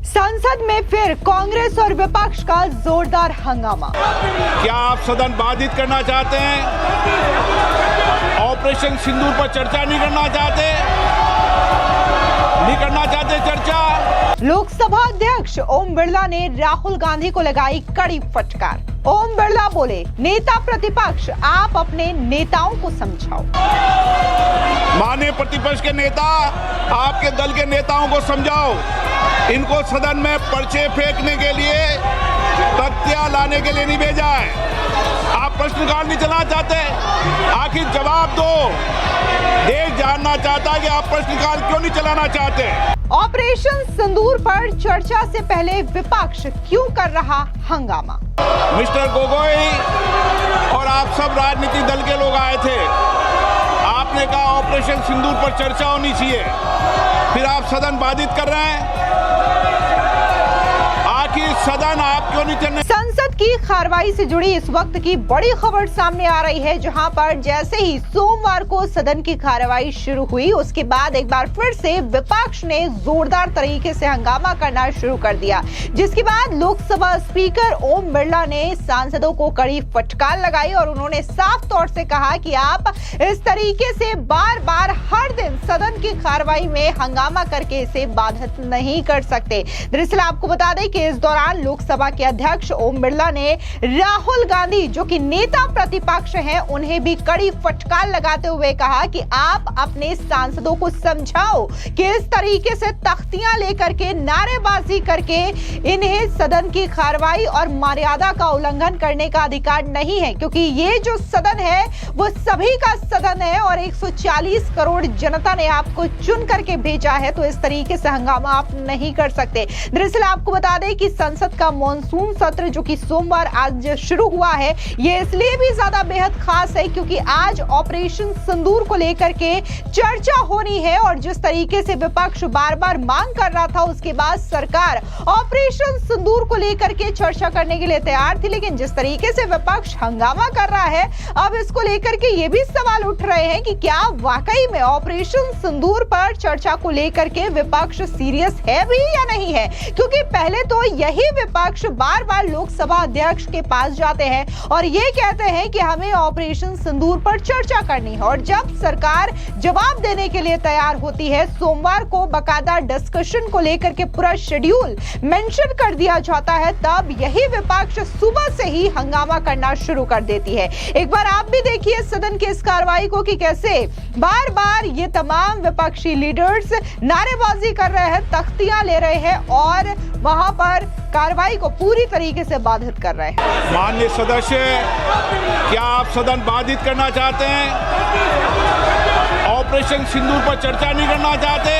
संसद में फिर कांग्रेस और विपक्ष का जोरदार हंगामा। क्या आप सदन बाधित करना चाहते हैं? ऑपरेशन सिंदूर पर चर्चा नहीं करना चाहते? चर्चा? लोकसभा अध्यक्ष ओम बिरला ने राहुल गांधी को लगाई कड़ी फटकार। ओम बिरला बोले, नेता प्रतिपक्ष आप अपने नेताओं को समझाओ। माननीय प्रतिपक्ष के नेता, आपके दल के नेताओं को समझाओ। इनको सदन में पर्चे फेंकने के लिए, तख्तियां लाने के लिए नहीं भेजा है। आप प्रश्नकाल नहीं चलाना चाहते, आखिर जवाब दो। देश जानना चाहता है कि आप प्रश्नकाल क्यों नहीं चलाना चाहते। ऑपरेशन सिंदूर पर चर्चा से पहले विपक्ष क्यों कर रहा हंगामा? मिस्टर गोगोई और आप सब राजनीतिक दल के लोग आए थे। आपने कहा ऑपरेशन सिंदूर पर चर्चा होनी चाहिए, फिर आप सदन बाधित कर रहे हैं। आखिर सदन आप क्यों नहीं चलने? संसद की कार्रवाई से जुड़ी इस वक्त की बड़ी खबर सामने आ रही है, जहां पर जैसे ही सोमवार को सदन की कार्रवाई शुरू हुई, उसके बाद एक बार फिर से विपक्ष ने जोरदार तरीके से हंगामा करना शुरू कर दिया, जिसके बाद लोकसभा स्पीकर ओम बिरला ने सांसदों को कड़ी फटकार लगाई और उन्होंने साफ तौर से कहा कि आप इस तरीके से बार बार हर दिन सदन की कार्रवाई में हंगामा करके इसे बाधित नहीं कर सकते। दरअसल आपको बता दें कि इस दौरान लोकसभा के अध्यक्ष ओम बिरला ने राहुल गांधी, जो कि नेता प्रतिपक्ष हैं, उन्हें भी कड़ी फटकार लगाते हुए कहा कि आप अपने सांसदों को समझाओ कि इस तरीके से तख्तियां लेकर के, नारेबाजी करके इन्हें सदन की कार्रवाई और मर्यादा का उल्लंघन करने का अधिकार नहीं है, क्योंकि ये जो सदन है वो सभी का सदन है और 140 करोड़ जनता ने आपको चुन करके भेजा है, तो इस तरीके से हंगामा आप नहीं कर सकते। दरअसल आपको बता दें कि संसद का मॉनसून सत्र जो कि सोमवार आज शुरू हुआ है, ये इसलिए भी ज्यादा बेहद खास है क्योंकि आज ऑपरेशन सिंदूर को लेकर के चर्चा होनी है और जिस तरीके से विपक्ष बार बार मांग कर रहा था, उसके बाद सरकार ऑपरेशन सिंदूर को लेकर के चर्चा करने के लिए तैयार थी, लेकिन जिस तरीके से विपक्ष हंगामा कर रहा है, अब इसको लेकर के ये भी सवाल उठ रहे हैं कि क्या वाकई में ऑपरेशन सिंदूर पर चर्चा को लेकर के विपक्ष सीरियस है भी या नहीं है, क्योंकि पहले तो यही विपक्ष बार बार लोकसभा अध्यक्ष के पास जाते हैं और ये कहते हैं कि हमें ऑपरेशन सिंदूर पर चर्चा करनी है, और जब सरकार जवाब देने के लिए तैयार होती है, सोमवार को बकायदा डिस्कशन को लेकर के पूरा शेड्यूल मेंशन कर दिया जाता है, तब यही विपक्ष सुबह से ही हंगामा करना शुरू कर देती है। एक बार आप भी देखिए सदन की इस कार्रवाई को कि कैसे बार बार ये तमाम विपक्षी लीडर्स नारेबाजी कर रहे हैं, तख्तियां ले रहे हैं और वहां पर कार्रवाई को पूरी तरीके से बाधित कर रहे हैं। माननीय सदस्य, क्या आप सदन बाधित करना चाहते हैं? ऑपरेशन सिंदूर पर चर्चा नहीं करना चाहते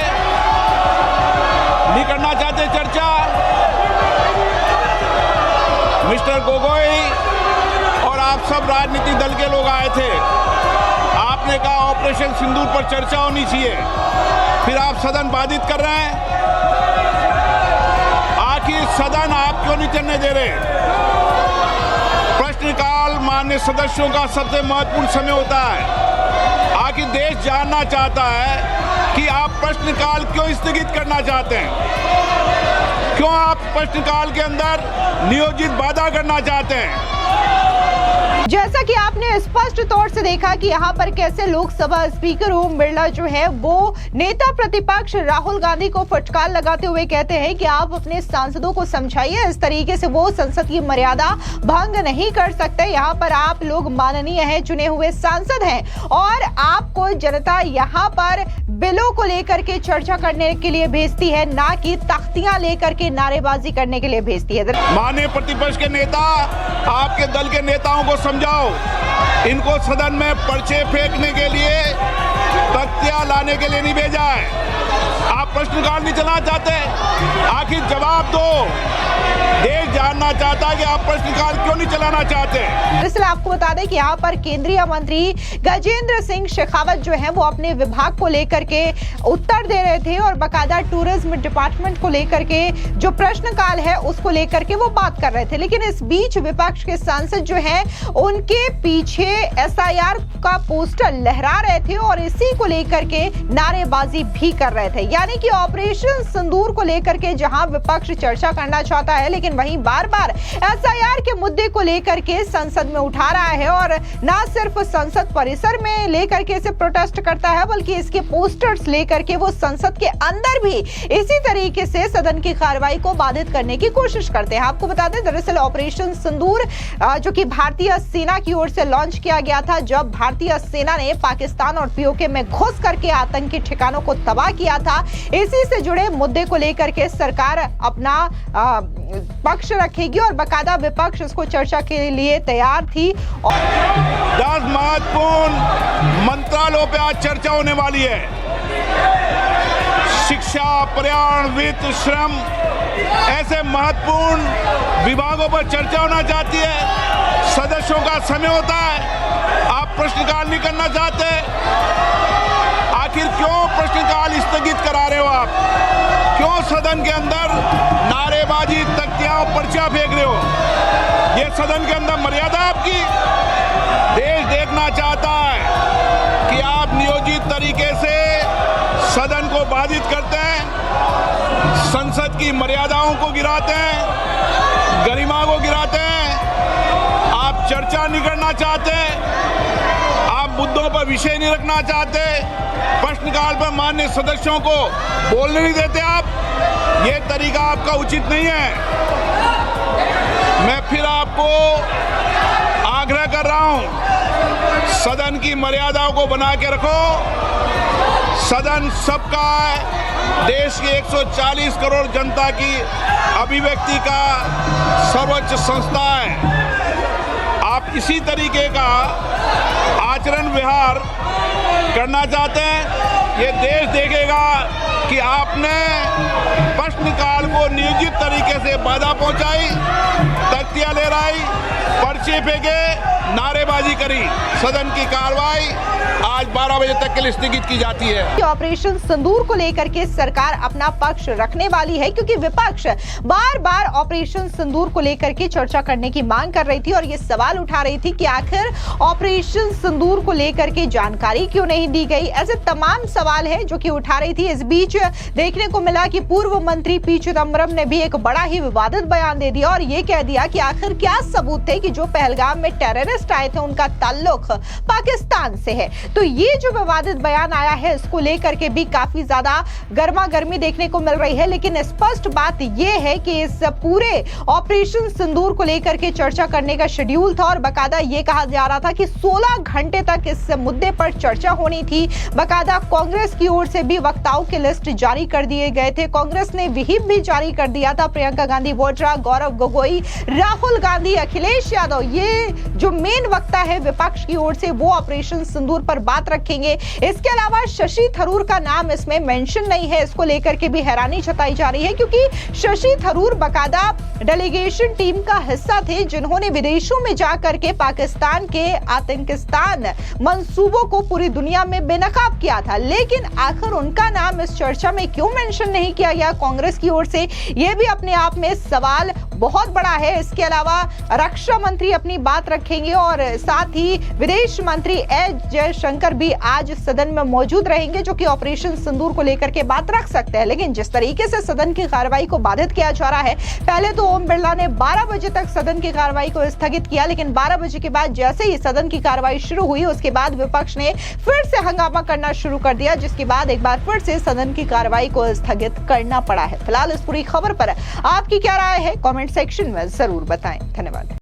चर्चा? मिस्टर गोगोई और आप सब राजनीतिक दल के लोग आए थे। आपने कहा ऑपरेशन सिंदूर पर चर्चा होनी चाहिए, फिर आप सदन बाधित कर रहे हैं। आखिर सदन आप क्यों नहीं चलने दे रहे? प्रश्नकाल माननीय सदस्यों का सबसे महत्वपूर्ण समय होता है। आखिर देश जानना चाहता है कि आप प्रश्नकाल क्यों स्थगित करना चाहते हैं, क्यों आप प्रश्नकाल के अंदर नियोजित बाधा करना चाहते हैं। जैसा कि आपने स्पष्ट तौर से देखा कि यहाँ पर कैसे लोकसभा स्पीकर ओम बिरला जो है वो नेता प्रतिपक्ष राहुल गांधी को फटकार लगाते हुए कहते हैं कि आप अपने सांसदों को समझाइए, इस तरीके से वो संसद की मर्यादा भंग नहीं कर सकते। यहाँ पर आप लोग माननीय हैं, चुने हुए सांसद हैं और आपको जनता यहाँ पर बिलों को लेकर के चर्चा करने के लिए भेजती है, ना कि तख्तियां लेकर के नारेबाजी करने के लिए भेजती है। माननीय प्रतिपक्ष के नेता, आपके दल के नेताओं को समझाओ। इनको सदन में पर्चे फेंकने के लिए, तख्तियां लाने के लिए नहीं भेजा है। आप प्रश्नकाल नहीं चलाना चाहते, आखिर जवाब दो। देश जानना चाहता है कि आप प्रश्नकाल क्यों नहीं चलाना चाहते। दरअसल आपको बता दें कि यहाँ पर केंद्रीय मंत्री गजेंद्र सिंह शेखावत जो है वो अपने विभाग को लेकर के उत्तर दे रहे थे और बकायदा टूरिज्म डिपार्टमेंट को लेकर के जो प्रश्नकाल है उसको लेकर के वो बात कर रहे थे। लेकिन इस बीच विपक्ष के सांसद जो है उनके पीछे एसआईआर का पोस्टर लहरा रहे थे और इसी को लेकर के नारेबाजी भी कर रहे थे। यानी कि ऑपरेशन सिंदूर को लेकर के जहां विपक्ष चर्चा करना चाहता है, लेकिन वहीं बार बार एसआईआर के मुद्दे को लेकर के संसद में उठा रहा है और ना सिर्फ संसद परिसर में लेकर के इसे प्रोटेस्ट करता है, बल्कि इसके पोस्टर्स लेकर के वो संसद के अंदर भी इसी तरीके से सदन की कार्रवाई को बाधित करने की कोशिश करते हैं। आपको बता दें दरअसल ऑपरेशन सिंदूर जो कि भारतीय सेना की ओर से लॉन्च किया गया था, जब भारतीय सेना ने पाकिस्तान और पीओके में घुस करके आतंकी ठिकानों को तबाह किया था। इसी से जुड़े मुद्दे को लेकर के सरकार अपना पक्ष रखेगी और बकायदा विपक्ष इसको चर्चा के लिए तैयार थी। 10 महत्वपूर्ण मंत्रालयों पे आज चर्चा होने वाली है। शिक्षा, पर्यावरण, वित्त, श्रम, ऐसे महत्वपूर्ण विभागों पर चर्चा होना चाहती है। सदस्यों का समय होता है, आप प्रश्नकाल नहीं करना चाहते। आखिर क्यों प्रश्नकाल स्थगित करा रहे हो आप? क्यों सदन के अंदर नारेबाजी, तख्तियां, पर्चा फेंक रहे हो? ये सदन के अंदर मर्यादा आपकी? देश देखना चाहता है कि आप नियोजित तरीके से सदन को बाधित करते हैं, संसद की मर्यादाओं को गिराते हैं, गरिमा को गिराते हैं। आप चर्चा नहीं करना चाहते, आप मुद्दों पर विषय नहीं रखना चाहते, प्रश्नकाल पर माननीय सदस्यों को बोलने नहीं देते आप। ये तरीका आपका उचित नहीं है। मैं फिर आपको आग्रह कर रहा हूं, सदन की मर्यादाओं को बना के रखो। सदन सबका है, देश की 140 करोड़ जनता की अभिव्यक्ति का सर्वोच्च संस्था है। आप इसी तरीके का आचरण व्यवहार करना चाहते हैं, ये देश देखेगा कि आपने प्रश्नकाल को नियोजित तरीके से बाधा पहुंचाई, तख्तियां लहराई, पर्चे फेंके, नारेबाजी करी। सदन की कार्रवाई आज 12 बजे तक के लिए स्थगित की जाती है। ऑपरेशन सिंदूर को लेकर के सरकार अपना पक्ष रखने वाली है, क्योंकि विपक्ष बार बार ऑपरेशन सिंदूर को लेकर के चर्चा करने की मांग कर रही थी और ये सवाल उठा रही थी कि आखिर ऑपरेशन सिंदूर को लेकर के जानकारी क्यों नहीं दी गई। ऐसे तमाम सवाल है जो कि उठा रही थी। इस बीच देखने को मिला कि पूर्व मंत्री पी चिदम्बरम ने भी एक बड़ा ही विवादित बयान दे दिया और ये कह दिया कि आखिर क्या सबूत थे कि जो पहलगाम में टेररिस्ट आए थे उनका ताल्लुक पाकिस्तान से है। तो ये जो विवादित बयान आया है इसको लेकर के भी काफी ज्यादा गर्मा गर्मी देखने को मिल रही है। लेकिन स्पष्ट बात यह है कि इस पूरे ऑपरेशन सिंदूर को लेकर के चर्चा करने का शेड्यूल था और बकायदा ये कहा जा रहा था कि 16 घंटे तक इस मुद्दे पर चर्चा होनी थी। बकायदा कांग्रेस की ओर से भी वक्ताओं की लिस्ट जारी कर दिए गए थे। कांग्रेस ने व्हिप भी जारी कर दिया था। प्रियंका गांधी वाड्रा, गौरव गोगोई, राहुल गांधी, अखिलेश यादव, ये जो मेन वक्ता है विपक्ष की ओर से, वो ऑपरेशन सिंदूर पर बात रखेंगे। इसके अलावा शशि थरूर का नाम इसमें मेंशन नहीं है। इसको लेकर के भी हैरानी जताई जा रही है, क्योंकि शशि थरूर बकायदा डेलीगेशन टीम का हिस्सा थे जिन्होंने विदेशों में जाकर के पाकिस्तान के आतंकिस्तान मंसूबों को पूरी दुनिया में बेनकाब किया था। लेकिन आखिर उनका नाम इस चर्चा में क्यों मेंशन नहीं किया गया कांग्रेस की ओर से, यह भी अपने आप में सवाल बहुत बड़ा है। इसके अलावा रक्षा मंत्री अपनी बात रखेंगे और साथ ही विदेश मंत्री एस जयशंकर भी आज सदन में मौजूद रहेंगे, जो कि ऑपरेशन सिंदूर को लेकर के बात रख सकते हैं। लेकिन जिस तरीके से सदन की कार्रवाई को बाधित किया जा रहा है, पहले तो ओम बिरला ने 12 बजे तक सदन की कार्रवाई को स्थगित किया, लेकिन 12 बजे के बाद जैसे ही सदन की कार्रवाई शुरू हुई उसके बाद विपक्ष ने फिर से हंगामा करना शुरू कर दिया, जिसके बाद एक बार फिर से सदन की कार्रवाई को स्थगित करना पड़ा है। फिलहाल इस पूरी खबर पर आपकी क्या राय है, कमेंट सेक्शन में जरूर बताएं। धन्यवाद।